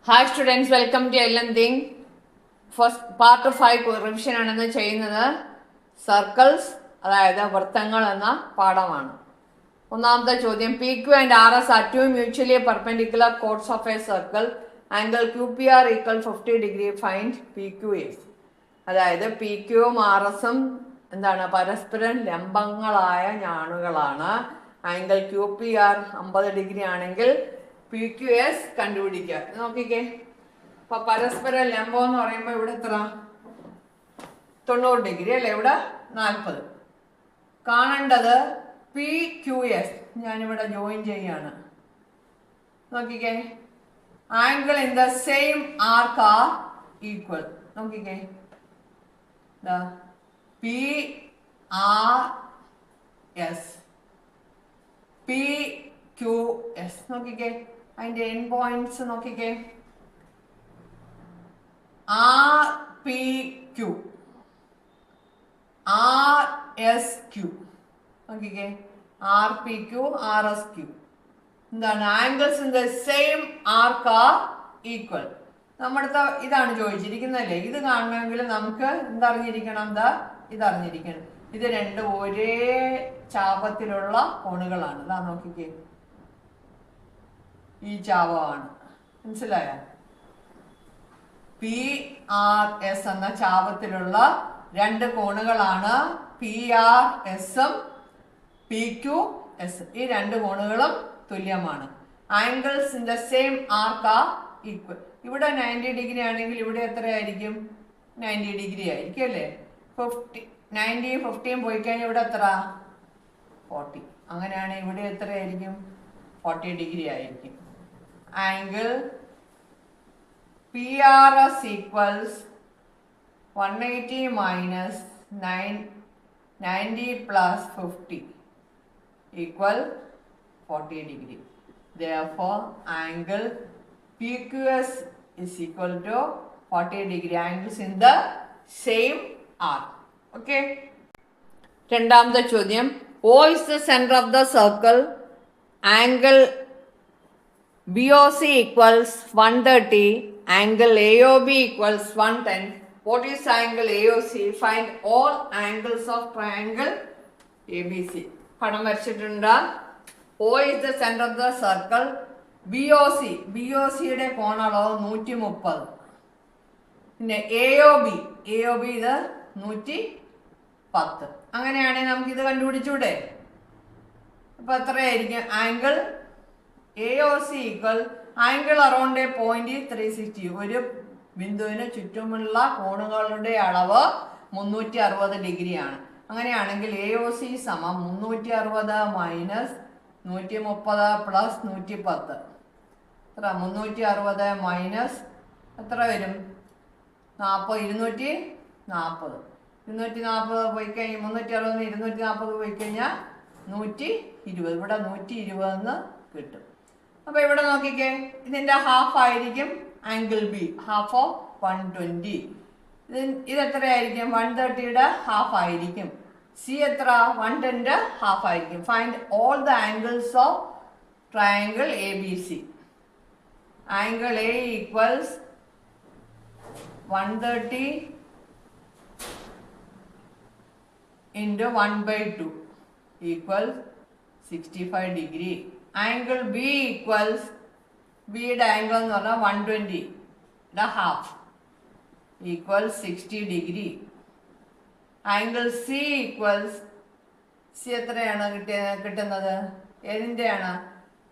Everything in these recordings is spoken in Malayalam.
Hi students, welcome to LNthing. First part of 5 revision ആണെന്ന് ചെയ്യുന്നത് സർക്കിൾസ് അതായത് വൃത്തങ്ങൾ എന്ന പാഠമാണ്. ഒന്നാമത്തെ ചോദ്യം P Q and R S are two mutually perpendicular chords of a circle angle Q P R equal 50 degree find P Q S. അതായത് പി ക്യുവും ആർ എസും എന്താണ് പരസ്പരം ലംബങ്ങളായ ഞാണുകളാണ്. Angle Q P R 50 degree ആണെങ്കിൽ പി ക്യു എസ് കണ്ടുപിടിക്കുക. നോക്കിക്കേ, അപ്പൊ പരസ്പര ലംബം എന്ന് പറയുമ്പോൾ ഇവിടെ എത്ര 90 ഡിഗ്രി അല്ലേ, ഇവിടെ 40. കാണേണ്ടത് പി ക്യു എസ്. ഞാനിവിടെ ജോയിൻ ചെയ്യാണ്. നോക്കിക്കേ, angle in the same arc are equal. നോക്കിക്കേ, P R S P Q S. നോക്കിക്കേ, അതിന്റെ എൻ പോയിന്റ്സ് നോക്കിക്കേ, R P Q R S Q. നോക്കിക്കേ, R P Q R S Q എന്താണ് angles in the same arc are equal. നമ്മുടെ ഇതാണ് ചോദിച്ചിരിക്കുന്നതല്ലേ. ഇത് കാണണമെങ്കിൽ നമുക്ക് എന്തറിഞ്ഞിരിക്കണം, ഇതറിഞ്ഞിരിക്കണം. ഇത് രണ്ടും ഒരേ ചാപത്തിലുള്ള കോണുകളാണ്. ഇതാ നോക്കിക്കേ, ഈ ചാപമാണ്. മനസ്സിലായ? പി ആർ എസ് എന്ന ചാപത്തിലുള്ള രണ്ട് കോണുകളാണ് പി ആർ എസും പി ക്യു എസ്. ഈ രണ്ട് കോണുകളും തുല്യമാണ്. Angles in the same arc are equal. ഇവിടെ 90 ഡിഗ്രി ആണെങ്കിൽ ഇവിടെ എത്രയായിരിക്കും? 90 ഡിഗ്രി ആയിരിക്കും അല്ലേ. 90 15 പോയി കഴിഞ്ഞാൽ ഇവിടെ എത്ര? 40. അങ്ങനെയാണെങ്കിൽ ഇവിടെ എത്രയായിരിക്കും? 40 ഡിഗ്രി ആയിരിക്കും. Angle P R S equals 180 minus 90 plus 50 equal 40 degree. Therefore, angle PQS is equal to 40 degree. Angles in the same arc. Okay. രണ്ടാമത്തെ ചോദ്യം O is the center of the circle. Angle BOC equals 130. Angle AOB equals 110. What is angle AOC? Find all angles of triangle ABC. പടം വരച്ചിട്ടുണ്ട്. O is the center of the circle. BOCയുടെ കോണളവ് 130. പിന്നെ AOB ഇത് 110. അങ്ങനെയാണെങ്കിൽ നമുക്ക് ഇത് കണ്ടുപിടിച്ചൂടെ? അപ്പൊ എത്രയായിരിക്കും? Angle AOC equal angle around A point 360. ഒരു ബിന്ദുവിന് ചുറ്റുമുള്ള കോണുകളുടെ അളവ് 360 ഡിഗ്രിയാണ്. അങ്ങനെയാണെങ്കിൽ AOC സമം 360 മൈനസ് 130 പ്ലസ് 110. എത്ര? 360 മൈനസ് എത്ര വരും? 40. 240. 240 പോയി കഴിഞ്ഞാൽ 360 240 പോയി കഴിഞ്ഞാൽ 120. ഇവിടെ 120 കിട്ടും. അപ്പൊ ഇവിടെ നോക്കിക്കേ, ഇതിന്റെ ഹാഫ് ആയിരിക്കും ആംഗിൾ ബി. Half of 120. ഇതെത്രയായിരിക്കും? 130യുടെ ഹാഫ് ആയിരിക്കും. സി എത്ര? 110ന്റെ ഹാഫ് ആയിരിക്കും. Find all the angles of triangle A B C. Angle A equals 130 into 1/2 equals 65 degree. Angle B equals ബിയുടെ ആംഗിൾ എന്ന് പറഞ്ഞാൽ 120 half equals 60 degree. Angle C equals C എത്രയാണ് കിട്ടുന്നത്? ഏതിൻ്റെയാണ്?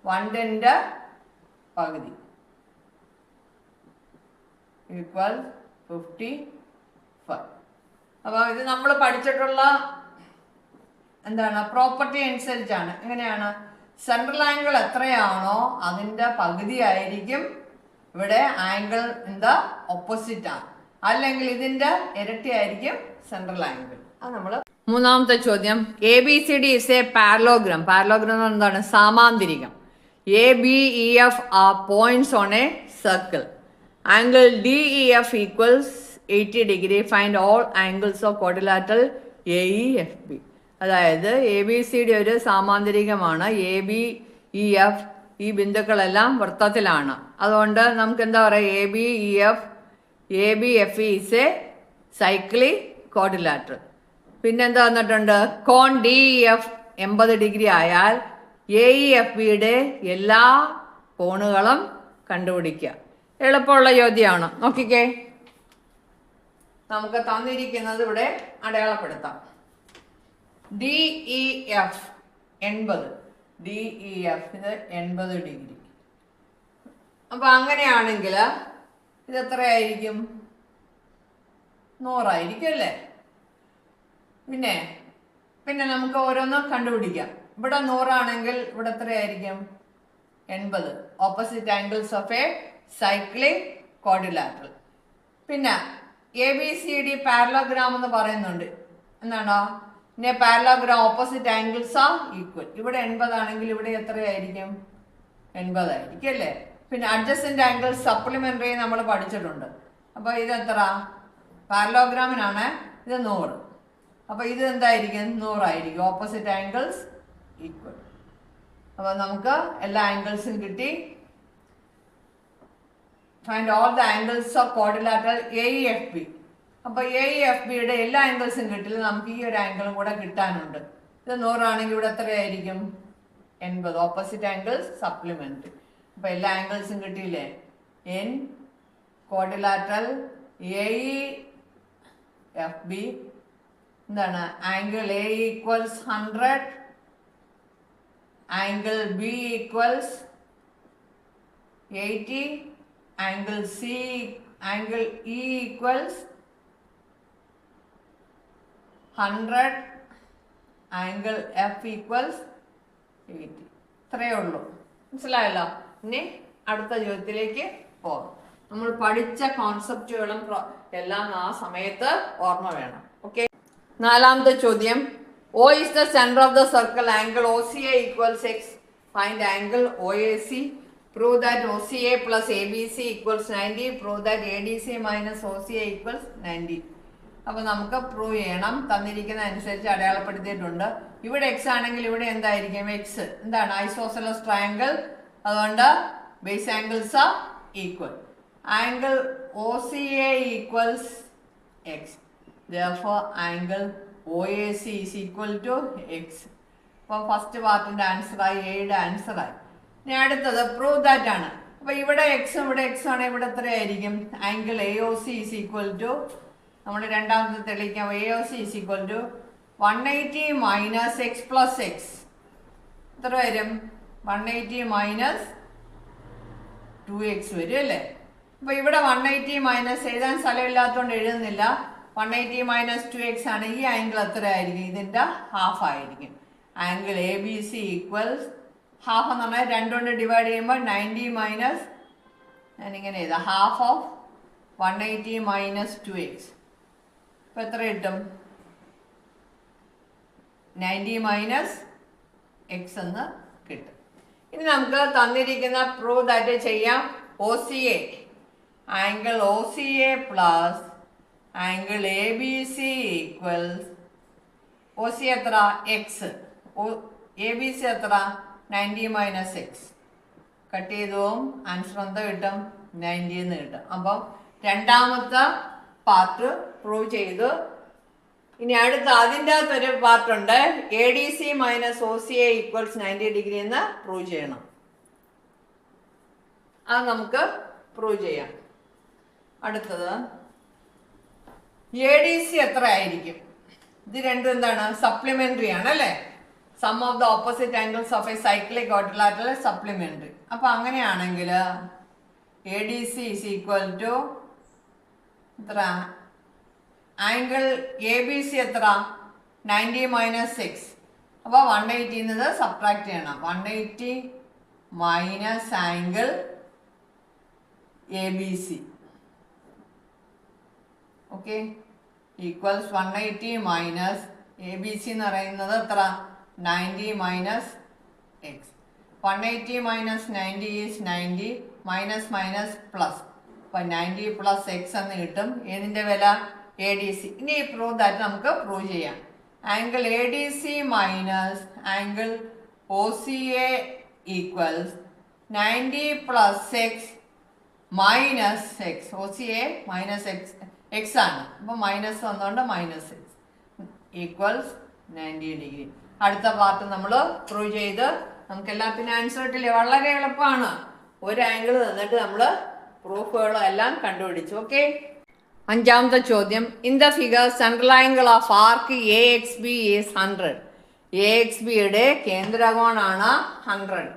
110ന്റെ പകുതി ഈക്വൽ 55. അപ്പോൾ ഇത് നമ്മൾ പഠിച്ചിട്ടുള്ള എന്താണ് പ്രോപ്പർട്ടി അനുസരിച്ചാണ്. എങ്ങനെയാണ്? സെൻട്രൽ ആംഗിൾ എത്രയാണോ അതിൻ്റെ പകുതി ആയിരിക്കും ഇവിടെ ആംഗിൾ ഇൻ ദ ഓപ്പോസിറ്റ് ആണ്. അല്ലെങ്കിൽ ഇതിൻ്റെ ഇരട്ടി ആയിരിക്കും സെൻട്രൽ ആംഗിൾ. അത് നമ്മൾ. മൂന്നാമത്തെ ചോദ്യം ABCD is a parallelogram. Parallelogram എന്താണ്? സാമാന്തരികം. ABEF are points on a circle. Angle DEF equals 80 degree. Find all angles of quadrilateral AEFB. അതായത് ABCD ഒരു സാമാന്തരികമാണ്. ABEF ഈ ബിന്ദുക്കളെല്ലാം വൃത്തത്തിലാണ്. അതുകൊണ്ട് നമുക്ക് എന്താ പറയുക, A B F E is A cyclic quadrilateral. പിന്നെന്താ വന്നിട്ടുണ്ട്, കോൺ ഡി എഫ് 80 ഡിഗ്രി ആയാൽ എ ഇ എഫ് ബിയുടെ എല്ലാ കോണുകളും കണ്ടുപിടിക്കുക. എളുപ്പമുള്ള ചോദ്യമാണ്. നോക്കിക്കേ, നമുക്ക് തന്നിരിക്കുന്നത് ഇവിടെ അടയാളപ്പെടുത്താം. D E F 80, D E F ഇത് 80 ഡിഗ്രി. അപ്പൊ അങ്ങനെയാണെങ്കിൽ ഇത് എത്രയായിരിക്കും? 100 ആയിരിക്കും അല്ലേ? പിന്നെ നമുക്ക് ഓരോന്നും കണ്ടുപിടിക്കാം. ഇവിടെ 100 ആണെങ്കിൽ ഇവിടെ എത്രയായിരിക്കും? 80. Opposite angles of a cyclic quadrilateral. പിന്നെ ABCD പാരലോഗ്രാം എന്ന് പറയുന്നുണ്ട്. എന്താണോ? പിന്നെ parallelogram opposite angles are equal. ഇവിടെ 80 ആണെങ്കിൽ ഇവിടെ എത്രയായിരിക്കും? 80 ആയിരിക്കും അല്ലേ? പിന്നെ അഡ്ജസന്റ് ആംഗിൾസ് സപ്ലിമെന്ററി നമ്മൾ പഠിച്ചിട്ടുണ്ട്. അപ്പോൾ ഇത് എത്ര? പാരലോഗ്രാമിനാണ് ഇത് 100. അപ്പോൾ ഇത് എന്തായിരിക്കും? 100 ആയിരിക്കും. Opposite angles equal. അപ്പോൾ നമുക്ക് എല്ലാ ആംഗിൾസും കിട്ടി. Find all the angles of quadrilateral AEFB. അപ്പോൾ AEFBയുടെ എല്ലാ ആംഗിൾസും കിട്ടില്ല, നമുക്ക് ഈ ഒരു ആംഗിളും കൂടെ കിട്ടാനുണ്ട്. ഇത് 100 ആണെങ്കിൽ ഇവിടെ എത്രയായിരിക്കും? 80. Opposite angles supplementary. അപ്പോൾ എല്ലാ ആംഗിൾസും കിട്ടിയില്ലേ? ഇൻ ക്വാഡ്രിലാറ്ററൽ AEFB എന്താണ്? Angle A equals 100, angle B equals 80, angle E equals 100, angle F equals 80. ഇത്രയേ ഉള്ളൂ. മനസ്സിലായല്ലോ? ഇനി അടുത്ത ചോദ്യത്തിലേക്ക് പോകാം. നമ്മൾ പഠിച്ച കോൺസെപ്റ്റുകളും എല്ലാം ആ സമയത്ത് ഓർമ്മ വേണം. ഓക്കെ, നാലാമത്തെ ചോദ്യം. O is the center of the circle. Angle OCA equals X. Find angle OAC. Prove that OCA plus ABC equals 90. Prove that ADC minus OCA equals 90. അപ്പോൾ നമുക്ക് പ്രൂവ് ചെയ്യണം. തന്നിരിക്കുന്ന അനുസരിച്ച് അടയാളപ്പെടുത്തിയിട്ടുണ്ട്. ഇവിടെ X ആണെങ്കിൽ ഇവിടെ എന്തായിരിക്കും? X എന്താണ്? Isosceles triangle. അതുകൊണ്ട് base angles are equal. Angle OCA equals X. Therefore angle OAC is equal to X. അപ്പോൾ ഫസ്റ്റ് പാർട്ടിന്റെ ആൻസറായി, എയുടെ ആൻസറായി. ഇനി അടുത്തത് പ്രൂവ് ദാറ്റ് ആണ്. അപ്പോൾ ഇവിടെ എക്സും ഇവിടെ എക്സ് ആണെങ്കിൽ ഇവിടെ എത്രയായിരിക്കും? Angle AOC is equal to, നമ്മൾ രണ്ടാമത്തെ തെളിയിക്കാം, AOC is equal to 180 minus X plus X. എത്ര വരും? 180 minus 2X വരും അല്ലേ? അപ്പോൾ ഇവിടെ 180 മൈനസ് എഴുതാൻ സ്ഥലമില്ലാത്തതുകൊണ്ട് എഴുതുന്നില്ല. 180 minus 2X ആണ്. ഈ ആംഗിൾ എത്ര ആയിരിക്കും? ഇതിൻ്റെ ഹാഫ് ആയിരിക്കും. ആംഗിൾ ABC ഈക്വൽസ് ഹാഫ് എന്ന് പറഞ്ഞാൽ 2 കൊണ്ട് ഡിവൈഡ് ചെയ്യുമ്പോൾ 90 മൈനസ്, ഞാനിങ്ങനെ എഴുതാം, ഹാഫ് ഓഫ് 180 മൈനസ് 2X. അപ്പോൾ എത്ര കിട്ടും? 90 മൈനസ് X എന്ന് കിട്ടും. ഇനി നമുക്ക് തന്നിരിക്കുന്ന പ്രൂവ് ദാറ്റ് ചെയ്യാം. OCA, angle OCA plus angle ABC equals, OC എത്ര? X. ABC എത്ര? 90 മൈനസ് X. കട്ട് ചെയ്തും ആൻസർ എന്താ കിട്ടും? 90 എന്ന് കിട്ടും. അപ്പം രണ്ടാമത്തെ പാർട്ട് പ്രൂവ് ചെയ്തു. ഇനി അടുത്ത അതിൻ്റെ അകത്തൊരു പാർട്ടുണ്ട്, ADC minus OCA equals 90 degree എന്ന് പ്രൂവ് ചെയ്യണം. അത് നമുക്ക് പ്രൂവ് ചെയ്യാം. അടുത്തത് ADC എത്ര ആയിരിക്കും? ഇത് രണ്ടും എന്താണ്? സപ്ലിമെന്ററി ആണ് അല്ലേ? Sum of the opposite angles of a cyclic quadrilateral supplementary. അപ്പൊ അങ്ങനെയാണെങ്കിൽ ADC is equal to എത്ര? ആംഗിൾ ABC എത്ര? 90 മൈനസ് 6. അപ്പോൾ 180 എന്നത് സബ്ട്രാക്ട് ചെയ്യണം. 180 minus angle ABC, okay, equals 180 minus ABC എന്ന് പറയുന്നത് എത്ര? 90 minus X. 180 minus 90 is 90, minus minus plus. അപ്പം 90 പ്ലസ് X എന്ന് കിട്ടും. ഏതിൻ്റെ വില? ADC. ഇനി പ്രൂവ് ദാറ്റ് നമുക്ക് പ്രൂവ് ചെയ്യാം. Angle ADC minus angle OCA equals 90 plus X minus X, O C A minus X X ആണ്, അപ്പോൾ മൈനസ് വന്നുകൊണ്ട് മൈനസ് എക്സ് ഈക്വൽസ് 90 ഡിഗ്രി. അടുത്ത പാർട്ട് നമ്മൾ പ്രൂവ് ചെയ്ത് നമുക്ക് എല്ലാത്തിനും ആൻസർ കിട്ടില്ലേ? വളരെ എളുപ്പമാണ്. ഒരു ആംഗിൾ തന്നിട്ട് നമ്മൾ പ്രൂഫുകളും എല്ലാം കണ്ടുപിടിച്ചു. ഓക്കെ, അഞ്ചാമത്തെ ചോദ്യം. In the figure central angle of arc A X B is 100. A X ബിയുടെ കേന്ദ്രകോണാണ് 100.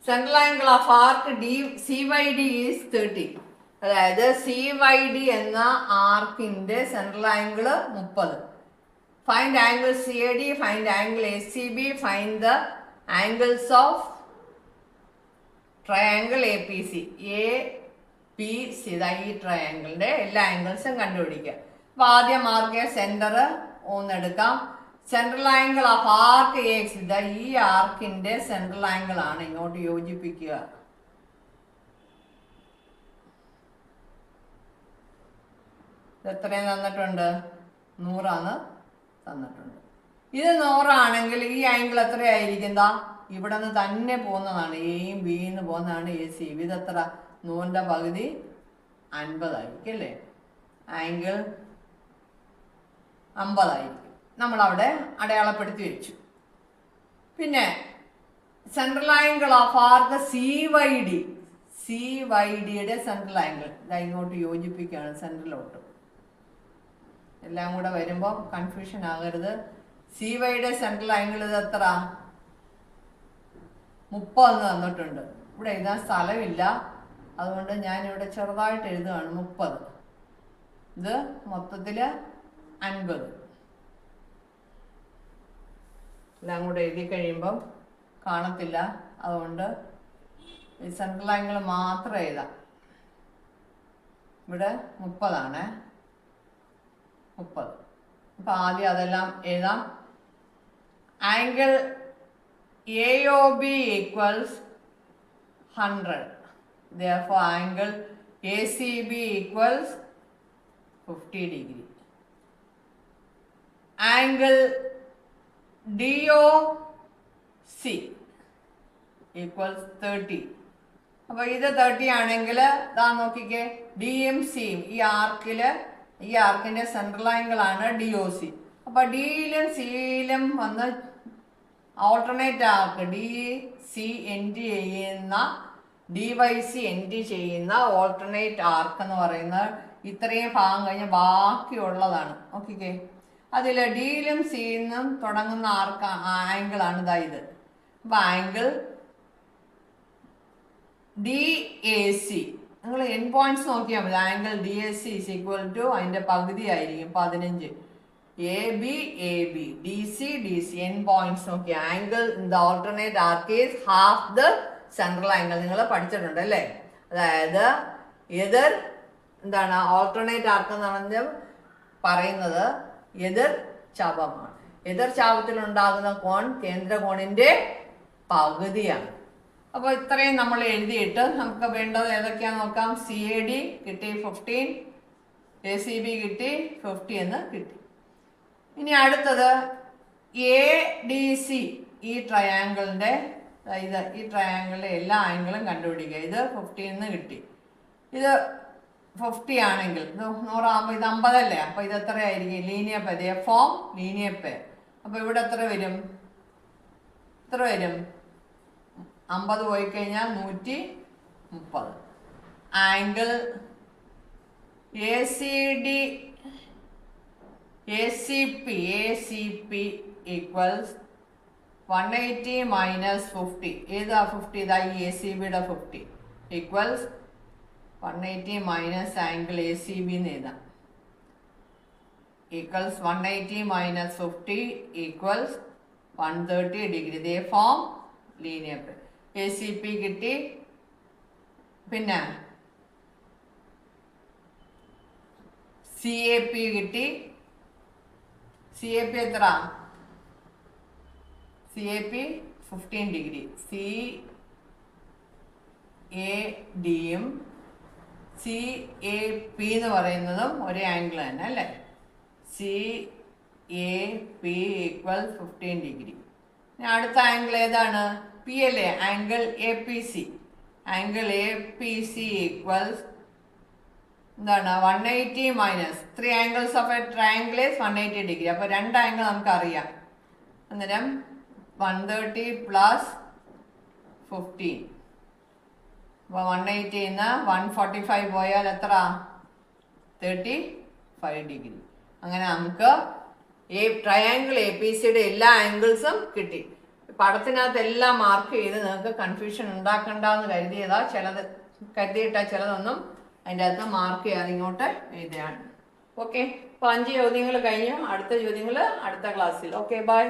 Central angle of arc D C Y D is 30. അതായത് സി വൈ ഡി എന്ന ആർക്കിന്റെ central angle 30. Find angle C A D, find angle A C B, find the angles of triangle A P C. A P C, ഈ ട്രയാംഗിളിന്റെ എല്ലാ ആംഗിൾസും കണ്ടുപിടിക്കുക. അപ്പൊ ആദ്യം mark centre ഒന്നെടുക്കാം. Central angle of arc A X, ഈ ആർക്കിന്റെ സെൻട്രൽ ആംഗിൾ ആണ്, ഇങ്ങോട്ട് യോജിപ്പിക്കുക. എത്രയും തന്നിട്ടുണ്ട്? 100 തന്നിട്ടുണ്ട്. ഇത് 100 ആണെങ്കിൽ ഈ ആംഗിൾ എത്രയായിരിക്കും? ഇവിടെ നിന്ന് തന്നെ പോകുന്നതാണ്, എയും ബിന്ന് പോകുന്നതാണ് എ സി ബി. ഇത് എത്ര? 100ന്റെ പകുതി 50 ആയിരിക്കും അല്ലേ? ആംഗിൾ 50 ആയിരിക്കും. നമ്മളവിടെ അടയാളപ്പെടുത്തി വെച്ചു. പിന്നെ central angle of arc C Y D, C Y ഡിയുടെ സെൻട്രൽ ആംഗിൾ ഇങ്ങോട്ട് യോജിപ്പിക്കുകയാണ് സെൻട്രലോട്ട്. എല്ലാം കൂടെ വരുമ്പോൾ കൺഫ്യൂഷൻ ആകരുത്. സി വൈയുടെ സെൻട്രൽ ആംഗിൾ ഇത് എത്ര? 30 തന്നിട്ടുണ്ട്. ഇവിടെ എഴുതാൻ സ്ഥലമില്ല, അതുകൊണ്ട് ഞാനിവിടെ ചെറുതായിട്ട് എഴുതുകയാണ് 30. ഇത് മൊത്തത്തിൽ 50. എല്ലാം കൂടെ എഴുതി കഴിയുമ്പം കാണത്തില്ല, അതുകൊണ്ട് ഈ സെൻട്രൽ ആംഗിൾ മാത്രം എഴുതാം. ഇവിടെ 30 30. അപ്പൊ ആദ്യം അതെല്ലാം എഴുതാം. Angle A O B equals 100. Therefore angle ACB equals 50 degree. Angle DOC equals 30. അപ്പോൾ ഇത് 30 ആണെങ്കിൽ ഇതാ നോക്കിക്കേ, ഡിയും സിയും ഈ ആർക്കിന്റെ സെൻട്രൽ ആംഗിൾ ആണ് DOC. അപ്പൊ ഡിയിലും സിയിലും വന്ന് ഓൾട്ടർനേറ്റ് ആർക്ക് ഡി സി എൻഡ് ചെയ്യുന്ന DYC എൻഡ് ചെയ്യുന്ന ഓൾട്ടർനേറ്റ് ആർക്ക് എന്ന് പറയുന്നത് ഇത്രയും ഭാഗം കഴിഞ്ഞ് ബാക്കിയുള്ളതാണ്. നോക്കിക്കേ, അതിൽ ഡിയിലും സിയിലും തുടങ്ങുന്ന ആംഗിൾ ആണ് ഇതാ ഇത്. അപ്പൊ ആംഗിൾ DAC നിങ്ങൾ എൻ പോയിന്റ്സ് നോക്കിയാൽ മതി. Angle DAC is equal to അതിന്റെ പകുതി ആയിരിക്കും 15. AB AB DC DC end points നോക്കി. Angle in the alternate arc is half the central angle. നിങ്ങൾ പഠിച്ചിട്ടുണ്ട് അല്ലേ? അതായത് എതിർ എന്താണ് ഓൾട്ടർനേറ്റ് ആർക്ക് എന്ന് പറയുന്നത് എതിർ ചാപമാണ്. എതിർ ചാപത്തിൽ ഉണ്ടാകുന്ന കോൺ കേന്ദ്ര കോണിന്റെ പകുതിയാണ്. അപ്പോൾ ഇത്രയും നമ്മൾ എഴുതിയിട്ട് നമുക്ക് വേണ്ടത് ഏതൊക്കെയാന്ന് നോക്കാം. CAD കിട്ടി 15, ACB കിട്ടി 50 എന്ന് കിട്ടി. ഇനി അടുത്തത് ADC, ഈ ട്രയാങ്കിളിന്റെ ഈ ട്രയാങ്കിളിലെ എല്ലാ ആംഗിളും കണ്ടുപിടിക്കുക. ഇത് 15 കിട്ടി. ഇത് 50 ആണെങ്കിൽ ഇത് 100 ആകുമ്പോൾ ഇത് 50 അല്ലേ? അപ്പൊ ഇത് എത്രയായിരിക്കും? ലീനിയർ പെയർ, ദേ ഫോം ലീനിയർ പെയർ. അപ്പൊ ഇവിടെ എത്ര വരും? 50 പോയി കഴിഞ്ഞാൽ 130. Angle ACP equals 180 minus 50. ഏതാ 50? ഇതാ ഈ ACBയുടെ 50 ഈക്വൽസ് 180 മൈനസ് ആംഗിൾ ACB എന്ന് എഴുതാം. Equals 180 minus 50 equals 130 degree. ദേ ഫോം ലീനിയർ പെയർ. ACP കിട്ടി. പിന്നെ CAP കിട്ടി. CAP എത്ര? CAP 15 degree. CADയും CAP എന്ന് പറയുന്നതും ഒരേ ആംഗിൾ തന്നെ അല്ലേ? CAP equal 15 degree. ഇനി അടുത്ത ആംഗിൾ ഏതാണ്? പി അല്ലേ angle A P C. Angle A P C equals എന്താണ് 180 minus 3 angles of A triangle is 180 degree. അപ്പോൾ രണ്ട് ആംഗിൾ നമുക്കറിയാം. അന്നേരം 130 പ്ലസ് 15. അപ്പോൾ 180 145 പോയാൽ എത്ര? 35 ഡിഗ്രി. അങ്ങനെ നമുക്ക് ട്രയാംഗിൾ എ പി സിയുടെ എല്ലാ ആംഗിൾസും കിട്ടി. പടത്തിനകത്ത് എല്ലാം മാർക്ക് ചെയ്ത് നിങ്ങൾക്ക് കൺഫ്യൂഷൻ ഉണ്ടാക്കണ്ടെന്ന് കരുതിയിട്ടാ ചിലതൊന്നും അതിൻ്റെ അകത്ത് മാർക്ക് ചെയ്യാതെ ഇങ്ങോട്ട് എഴുതുകയാണ്. ഓക്കെ, അപ്പോൾ 5 ചോദ്യങ്ങൾ കഴിഞ്ഞു. അടുത്ത ചോദ്യങ്ങൾ അടുത്ത ക്ലാസ്സിൽ. Okay, by.